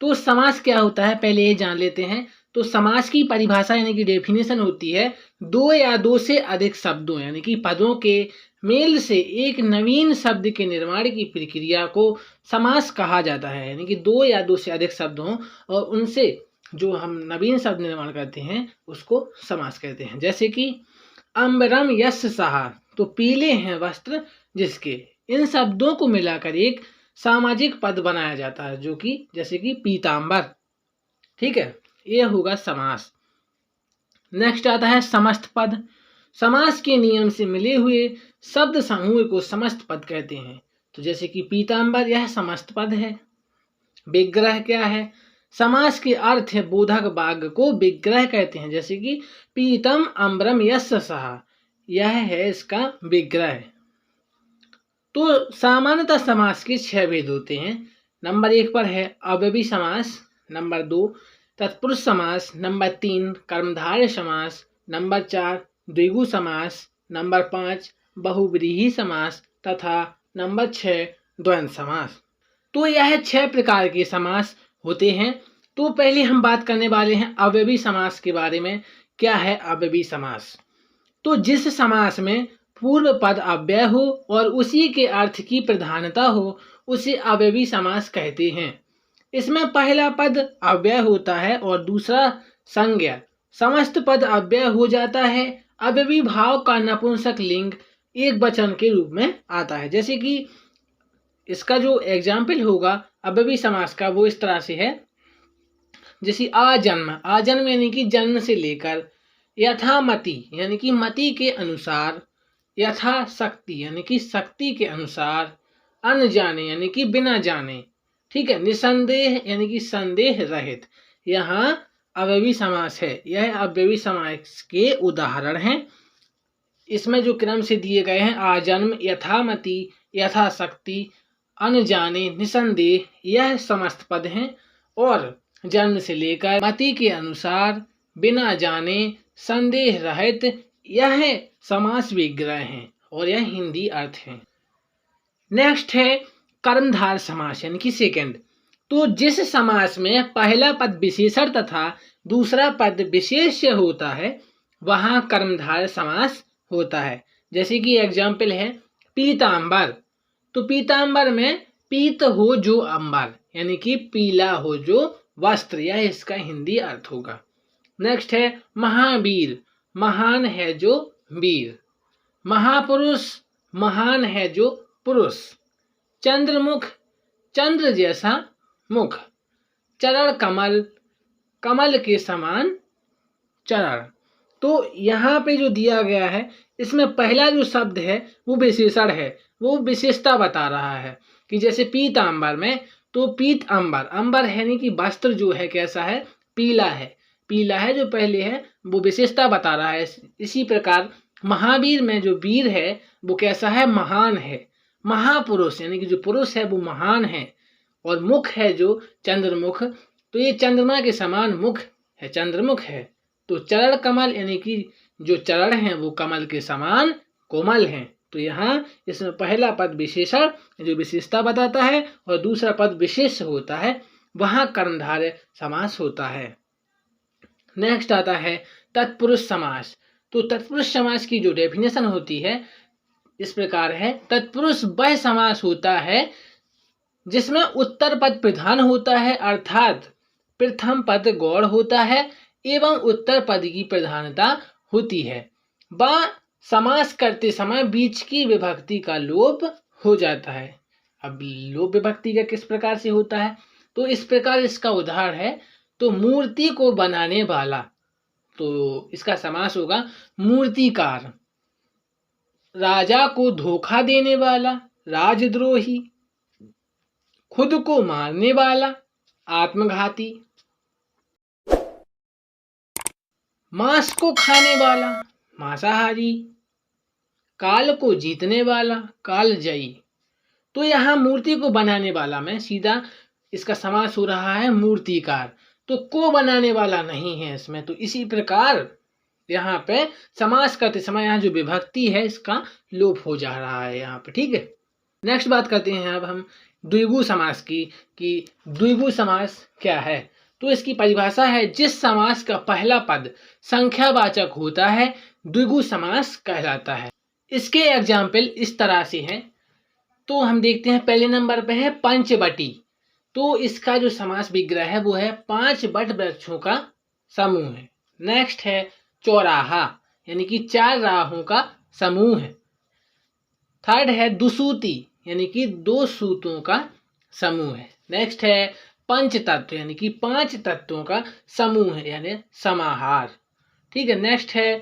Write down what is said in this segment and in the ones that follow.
तो समास क्या होता है पहले ये जान लेते हैं। तो समास की परिभाषा यानी कि डेफिनेशन होती है दो या दो से अधिक शब्दों यानी कि पदों के मेल से एक नवीन शब्द के निर्माण की प्रक्रिया को समास कहा जाता है। यानी कि दो या दो से अधिक शब्द हों और उनसे जो हम नवीन शब्द निर्माण करते हैं उसको समास कहते हैं। जैसे कि अम्बरम यश सहा, तो पीले हैं वस्त्र जिसके। इन शब्दों को मिलाकर एक सामाजिक पद बनाया जाता है जो कि जैसे कि पीताम्बर। ठीक है, ये होगा समास। नेक्स्ट आता है समस्त पद। समास के नियम से मिले हुए शब्द समूह को समस्त पद कहते हैं। तो जैसे कि पीताम्बर, यह समस्त पद है। विग्रह क्या है? समास के अर्थ है बोधक वाक्य को विग्रह कहते हैं। जैसे कि पीतम अम्बरम यस्य सहा, यह है इसका विग्रह। तो सामान्यतः समास के 6 भेद होते हैं। नंबर 1 पर है अव्ययी समास, नंबर 2 तत्पुरुष समास, नंबर 3 कर्मधारय समास, नंबर 4 द्विगु समास, नंबर 5 बहुव्रीहि समास तथा नंबर 6 द्वंद्व समास। तो यह 6 प्रकार के समास होते हैं। तो पहले हम बात करने वाले हैं अव्ययी समास के बारे में। क्या है अव्ययी समास? तो जिस समास में पूर्व पद अव्यय हो और उसी के अर्थ की प्रधानता हो उसे अव्ययी समास कहते हैं। इसमें पहला पद अव्यय होता है और दूसरा संज्ञा। समस्त पद अव्यय हो जाता है। अव्ययी भाव का नपुंसक लिंग एक वचन के रूप में आता है। जैसे कि इसका जो एग्जाम्पल होगा अव्ययी समास का वो इस तरह से है, जैसे आजन्म, आजन्म यानी कि जन्म से लेकर, यथामति यानी कि मति के अनुसार, यथा शक्ति यानी कि शक्ति के अनुसार, अनजाने यानी कि बिना जाने। ठीक है, निसंदेह यानी कि संदेह रहित। यहाँ अव्ययी समास है। यह अव्ययी समास के उदाहरण हैं। इसमें जो क्रम से दिए गए हैं आजन्म, यथामति, यथाशक्ति, अनजाने, निसंदेह, यह समस्त पद हैं। और जन्म से लेकर, मति के अनुसार, बिना जाने, संदेह रहित, यह समास विग्रह हैं और यह हिंदी अर्थ है। नेक्स्ट है कर्मधार समास यानी कि सेकंड। तो जिस समास में पहला पद विशेषण तथा दूसरा पद विशेष्य होता है वहां कर्मधार समास होता है। जैसे कि एग्जाम्पल है पीताम्बर। तो पीताम्बर में पीत हो जो अंबर यानी कि पीला हो जो वस्त्र, यह इसका हिंदी अर्थ होगा। नेक्स्ट है महावीर, महान है जो वीर। महापुरुष, महान है जो पुरुष। चंद्रमुख, चंद्र जैसा मुख। चरण कमल, कमल के समान चरण। तो यहाँ पे जो दिया गया है इसमें पहला जो शब्द है वो विशेषण है, वो विशेषता बता रहा है कि जैसे पीताम्बर में, तो पीत अंबर, अंबर है यानी कि वस्त्र जो है कैसा है, पीला है। पीला है जो पहले है वो विशेषता बता रहा है। इसी प्रकार महावीर में जो वीर है वो कैसा है, महान है। महापुरुष यानी कि जो पुरुष है वो महान है। और मुख है जो चंद्रमुख, तो ये चंद्रमा के समान मुख है, चंद्रमुख है। तो चरण कमल यानी कि जो चरण हैं वो कमल के समान कोमल हैं। तो यहाँ इसमें पहला पद विशेषण जो विशेषता बताता है और दूसरा पद विशेष होता है, वहां कर्मधारय समास होता है। नेक्स्ट आता है तत्पुरुष समास। तो तत्पुरुष समास की जो डेफिनेशन होती है इस प्रकार है, तत्पुरुष वह समास होता है जिसमें उत्तर पद प्रधान होता है अर्थात प्रथम पद गौड़ होता है एवं उत्तर पद की प्रधानता होती है। वह समास करते समय बीच की विभक्ति का लोप हो जाता है। अब लोप विभक्ति का किस प्रकार से होता है, तो इस प्रकार इसका उदाहरण है, तो मूर्ति को बनाने वाला, तो इसका समास होगा मूर्तिकार। राजा को धोखा देने वाला राजद्रोही। खुद को मारने वाला आत्मघाती। मांस को खाने वाला मांसाहारी। काल को जीतने वाला कालजयी। तो यहाँ मूर्ति को बनाने वाला में सीधा इसका समास हो रहा है मूर्तिकार, तो को बनाने वाला नहीं है इसमें। तो इसी प्रकार यहाँ पे समास करते समय यहाँ जो विभक्ति है इसका लोप हो जा रहा है यहाँ पे। ठीक है, नेक्स्ट बात करते हैं अब हम द्विगु समास की कि द्विगु समास क्या है। तो इसकी परिभाषा है, जिस समास का पहला पद संख्यावाचक होता है द्विगु समास कहलाता है। इसके एग्जाम्पल इस तरह से हैं। तो हम देखते हैं, पहले नंबर पे है पंचवटी। तो इसका जो समास विग्रह है वो है 5 वट वृक्षों का समूह है। नेक्स्ट है चौराहा, यानी कि 4 राहों का समूह है। थर्ड है दुसूती, यानी कि 2 सूतों का समूह है। नेक्स्ट है पंचतत्व, यानी कि 5 तत्वों का समूह है, यानी समाहार। ठीक है। नेक्स्ट है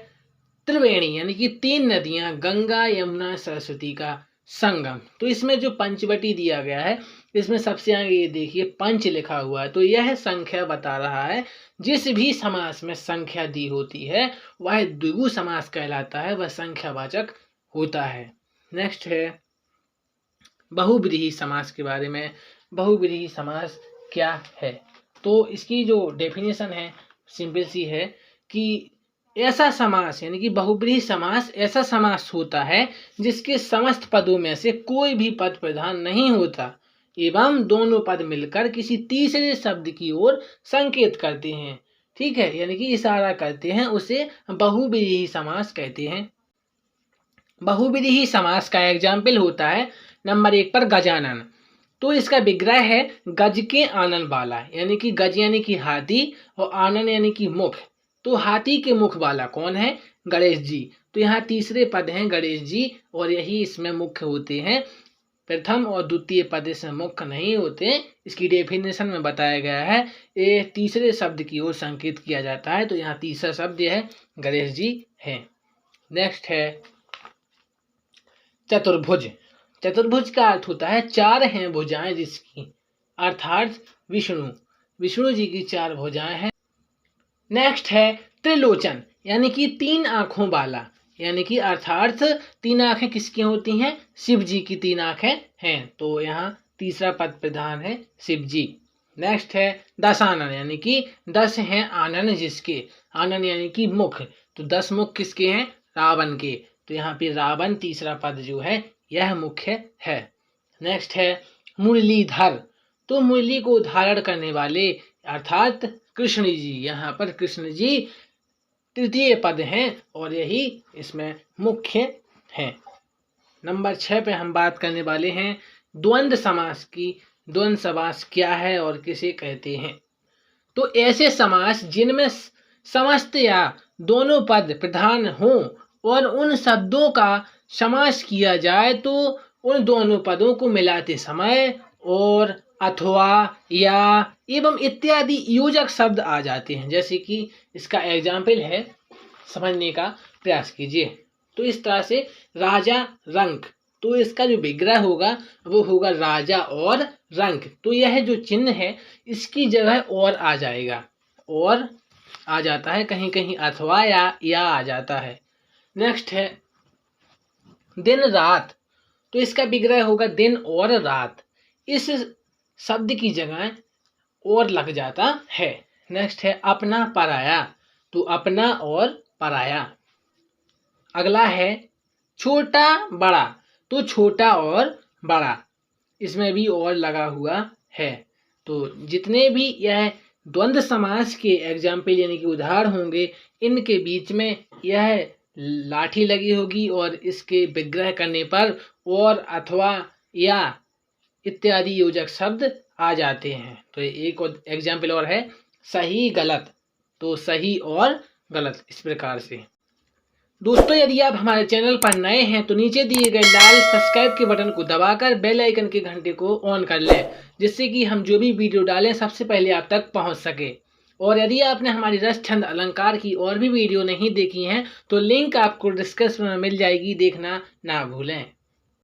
त्रिवेणी, यानी कि 3 नदियां गंगा यमुना सरस्वती का संगम। तो इसमें जो पंचवटी दिया गया है, इसमें सबसे आगे ये देखिए पंच लिखा हुआ है, तो यह संख्या बता रहा है। जिस भी समास में संख्या दी होती है वह द्विगु समास कहलाता है, वह संख्यावाचक होता है। नेक्स्ट है बहुव्रीहि समास के बारे में। बहुव्रीहि समास क्या है? तो इसकी जो डेफिनेशन है सिंपल सी है कि ऐसा समास, यानी कि बहुव्रीहि समास ऐसा समास होता है जिसके समस्त पदों में से कोई भी पद प्रधान नहीं होता एवं दोनों पद मिलकर किसी तीसरे शब्द की ओर संकेत करते हैं। ठीक है, यानी कि इशारा करते हैं, उसे बहुव्रीहि समास कहते हैं। बहुव्रीहि समास का एग्जाम्पल होता है नंबर 1 पर गजानन। तो इसका विग्रह है गज के आनन वाला, यानी कि गज यानी कि हाथी और आनन यानी कि मुख। तो हाथी के मुख वाला कौन है? गणेश जी। तो यहाँ तीसरे पद हैं गणेश जी और यही इसमें मुख्य होते हैं। प्रथम और द्वितीय पद इसमें मुख्य नहीं होते। इसकी डेफिनेशन में बताया गया है ये तीसरे शब्द की ओर संकेत किया जाता है। तो यहाँ तीसरा शब्द यह है गणेश जी है। नेक्स्ट है चतुर्भुज। चतुर्भुज का अर्थ होता है 4 हैं भुजाएं जिसकी, अर्थात विष्णु जी की 4 भुजाएं हैं। नेक्स्ट है त्रिलोचन, यानी कि 3 आंखों वाला, यानी कि अर्थात 3 आंखें किसकी होती हैं? शिव जी की 3 आंखें हैं। तो यहाँ तीसरा पद प्रधान है शिव जी। नेक्स्ट है दशानन, यानी कि 10 हैं आनन जिसके, आनन यानी कि मुख। तो 10 मुख किसके हैं? रावण के। तो यहाँ पे रावण तीसरा पद जो है यह मुख्य है। नेक्स्ट है मुरलीधर। तो मुरली को धारण करने वाले अर्थात कृष्ण जी, यहाँ पर कृष्ण जी तृतीय पद हैं और यही इसमें मुख्य हैं। नंबर 6 पे हम बात करने वाले हैं द्वंद्व समास की। द्वंद्व समास क्या है और किसे कहते हैं? तो ऐसे समास जिनमें समस्त या दोनों पद प्रधान हों और उन शब्दों का समास किया जाए तो उन दोनों पदों को मिलाते समय और अथवा या एवं इत्यादि योजक शब्द आ जाते हैं। जैसे कि इसका एग्जाम्पल है, समझने का प्रयास कीजिए। तो इस तरह से राजा रंक, तो इसका जो विग्रह होगा वो होगा राजा और रंक। तो यह जो चिन्ह है इसकी जगह और आ जाएगा, और आ जाता है, कहीं कहीं अथवा या आ जाता है। नेक्स्ट है दिन रात। तो इसका विग्रह होगा दिन और रात, इस शब्द की जगह और लग जाता है। नेक्स्ट है अपना पराया। तो अपना और पराया। अगला है छोटा बड़ा। तो छोटा और बड़ा, इसमें भी और लगा हुआ है। तो जितने भी यह द्वंद्व समास के एग्जाम्पल यानी कि उदाहरण होंगे, इनके बीच में यह लाठी लगी होगी और इसके विग्रह करने पर और अथवा या इत्यादि योजक शब्द आ जाते हैं। तो एक और एग्जाम्पल और है सही गलत। तो सही और गलत, इस प्रकार से। दोस्तों, यदि आप हमारे चैनल पर नए हैं तो नीचे दिए गए लाल सब्सक्राइब के बटन को दबाकर बेल आइकन के घंटे को ऑन कर लें, जिससे कि हम जो भी वीडियो डालें सबसे पहले आप तक पहुंच सके। और यदि आपने हमारी रस छंद अलंकार की और भी वीडियो नहीं देखी हैं तो लिंक आपको डिस्क्रिप्शन में मिल जाएगी, देखना ना भूलें।